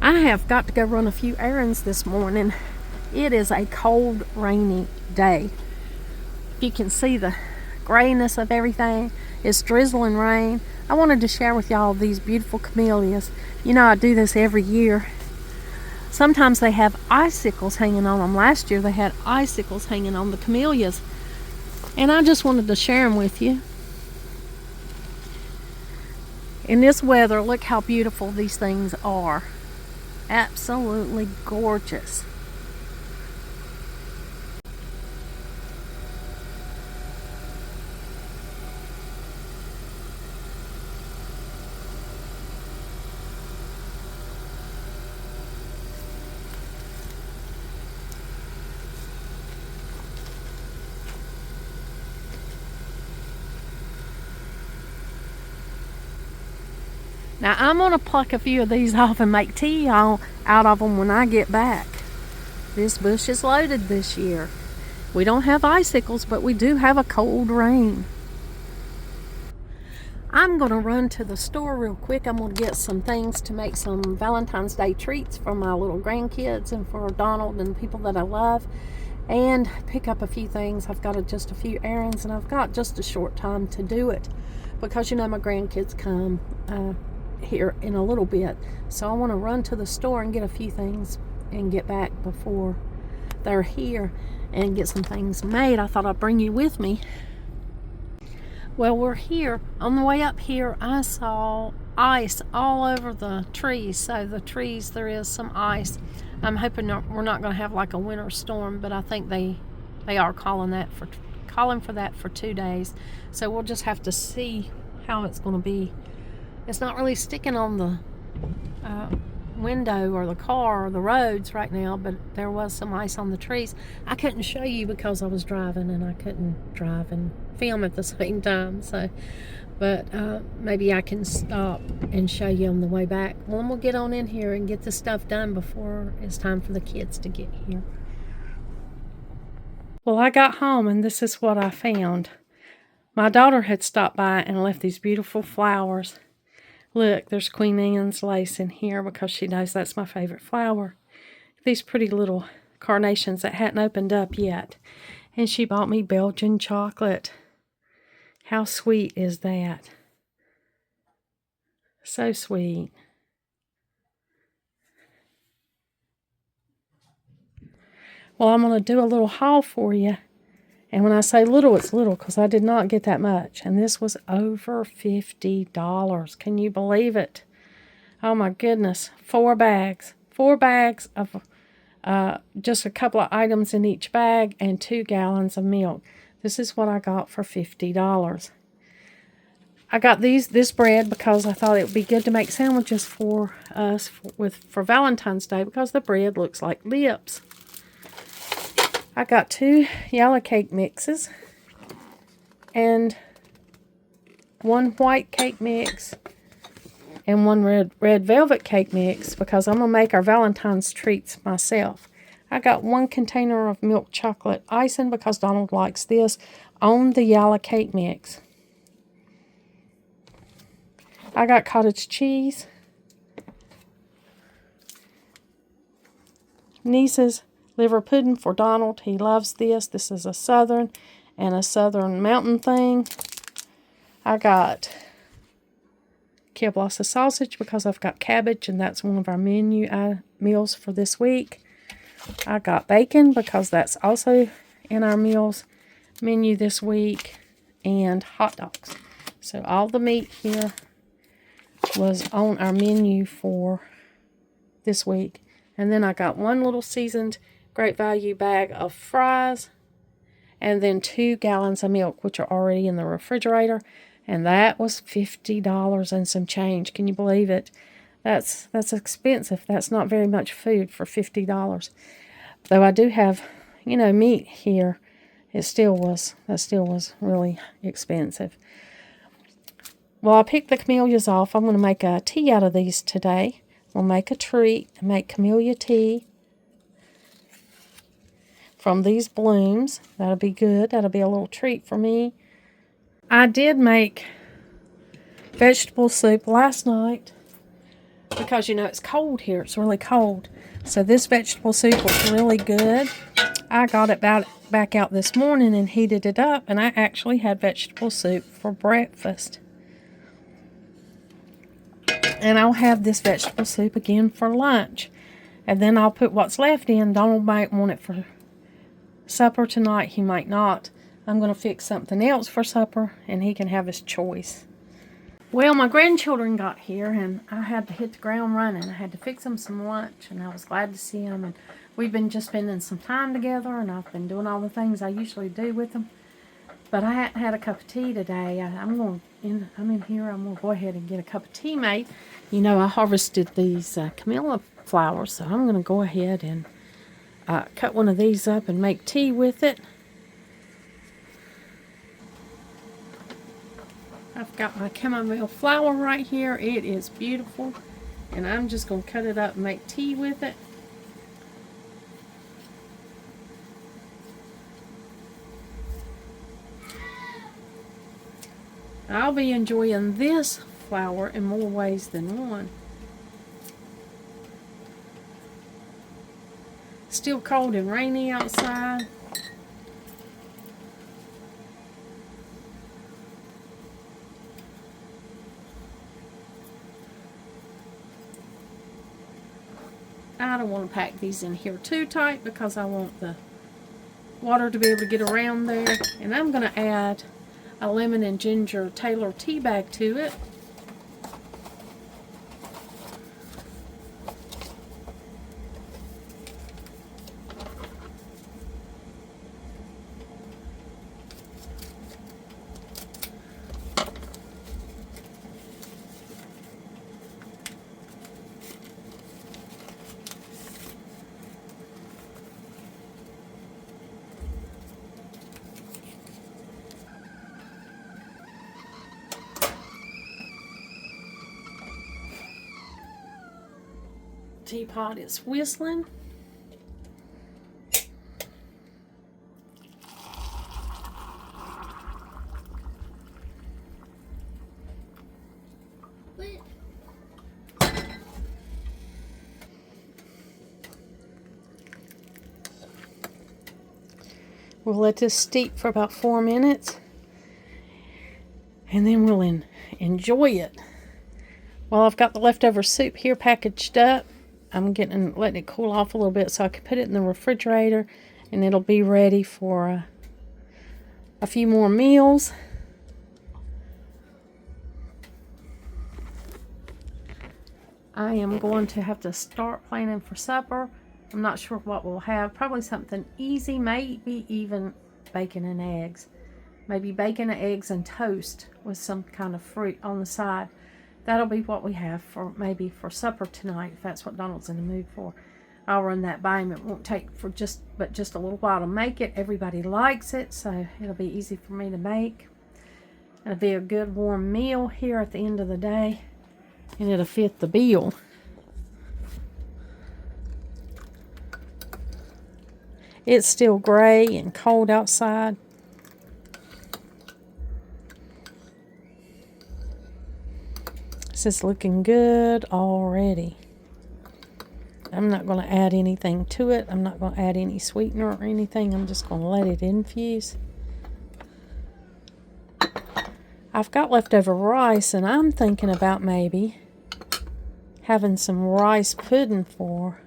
I have got to go run a few errands this morning. It is a cold, rainy day. You can see the grayness of everything. It's drizzling rain. I wanted to share with y'all these beautiful camellias. You know, I do this every year. Sometimes they have icicles hanging on them. Last year they had icicles hanging on the camellias. And I just wanted to share them with you. In this weather, look how beautiful these things are. Absolutely gorgeous. Now I'm going to pluck a few of these off and make tea out of them when I get back. This bush is loaded this year. We don't have icicles, but we do have a cold rain. I'm going to run to the store real quick. I'm going to get some things to make some Valentine's Day treats for my little grandkids and for Donald and people that I love, and pick up a few things. I've got just a few errands, and I've got just a short time to do it because, you know, my grandkids come here in a little bit. So I want to run to the store and get a few things and get back before they're here and get some things made. I thought I'd bring you with me. Well, we're here. On the way up here, I saw ice all over the trees. So the trees, there is some ice. I'm hoping we're not going to have like a winter storm, but I think they are calling for that for 2 days. So we'll just have to see how it's going to be. It's not really sticking on the window or the car or the roads right now, but there was some ice on the trees. I couldn't show you because I was driving, and I couldn't drive and film at the same time. So, but maybe I can stop and show you on the way back. Well, we'll get on in here and get the stuff done before it's time for the kids to get here. Well, I got home and this is what I found. My daughter had stopped by and left these beautiful flowers. Look, there's Queen Anne's lace in here because she knows that's my favorite flower. These pretty little carnations that hadn't opened up yet. And she bought me Belgian chocolate. How sweet is that? So sweet. Well, I'm going to do a little haul for you. And when I say little, it's little because I did not get that much. And this was over $50. Can you believe it? Oh my goodness. 4 bags. 4 bags of just a couple of items in each bag and 2 gallons of milk. This is what I got for $50. I got this bread because I thought it would be good to make sandwiches for us for Valentine's Day because the bread looks like lips. I got 2 yellow cake mixes and 1 white cake mix and 1 red velvet cake mix because I'm going to make our Valentine's treats myself. I got 1 container of milk chocolate icing because Donald likes this on the yellow cake mix. I got cottage cheese, Niece's liver pudding for Donald. He loves this. This is a southern and a southern mountain thing. I got kielbasa sausage because I've got cabbage and that's one of our menu meals for this week. I got bacon because that's also in our meals menu this week, and hot dogs. So all the meat here was on our menu for this week. And then I got 1 little seasoned Great Value bag of fries, and then 2 gallons of milk, which are already in the refrigerator, and that was $50 and some change. Can you believe it? That's expensive. That's not very much food for $50. Though I do have, you know, meat here, that still was really expensive. Well, I picked the camellias off. I'm going to make a tea out of these today. We'll make a treat, make camellia tea from these blooms. That'll be good. That'll be a little treat for me. I did make vegetable soup last night because, you know, it's cold here. It's really cold. So this vegetable soup was really good. I got it back out this morning and heated it up, and I actually had vegetable soup for breakfast. And I'll have this vegetable soup again for lunch. And then I'll put what's left in. Donald might want it for supper tonight. He might not. I'm going to fix something else for supper, and he can have his choice. Well, my grandchildren got here, and I had to hit the ground running. I had to fix them some lunch, and I was glad to see them. And we've been just spending some time together, and I've been doing all the things I usually do with them. But I hadn't had a cup of tea today. I'm in here. I'm going to go ahead and get a cup of tea made. You know, I harvested these Camilla flowers, so I'm going to go ahead and cut one of these up and make tea with it. I've got my chamomile flower right here. It is beautiful, and I'm just going to cut it up and make tea with it. I'll be enjoying this flower in more ways than one. Still cold and rainy outside. I don't want to pack these in here too tight because I want the water to be able to get around there. And I'm going to add a lemon and ginger Taylor tea bag to it. Teapot is whistling. We'll let this steep for about 4 minutes, and then we'll enjoy it. Well, I've got the leftover soup here packaged up. I'm letting it cool off a little bit so I can put it in the refrigerator, and it'll be ready for a few more meals. I am going to have to start planning for supper. I'm not sure what we'll have. Probably something easy, maybe even bacon and eggs. Maybe bacon and eggs and toast with some kind of fruit on the side. That'll be what we have for maybe for supper tonight, if that's what Donald's in the mood for. I'll run that by him. It won't take just a little while to make it. Everybody likes it, so it'll be easy for me to make. It'll be a good warm meal here at the end of the day, and it'll fit the bill. It's still gray and cold outside. This is looking good already. I'm not going to add anything to it. I'm not going to add any sweetener or anything. I'm just going to let it infuse. I've got leftover rice, and I'm thinking about maybe having some rice pudding for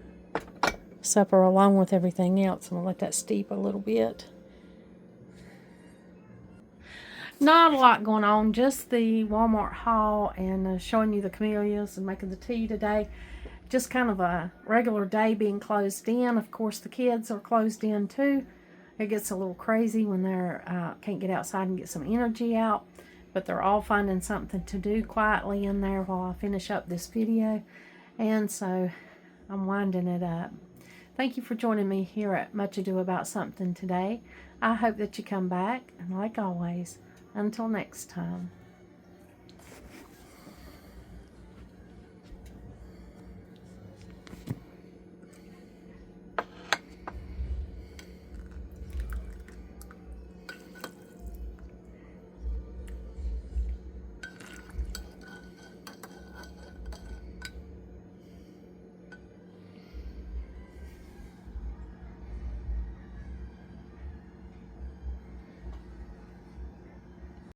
supper along with everything else. I'm going to let that steep a little bit. Not a lot going on, just the Walmart haul and showing you the camellias and making the tea today. Just kind of a regular day being closed in. Of course, the kids are closed in too. It gets a little crazy when they're can't get outside and get some energy out, but they're all finding something to do quietly in there while I finish up this video. And so I'm winding it up. Thank you for joining me here at Much Ado About Something today. I hope that you come back, and like always, until next time.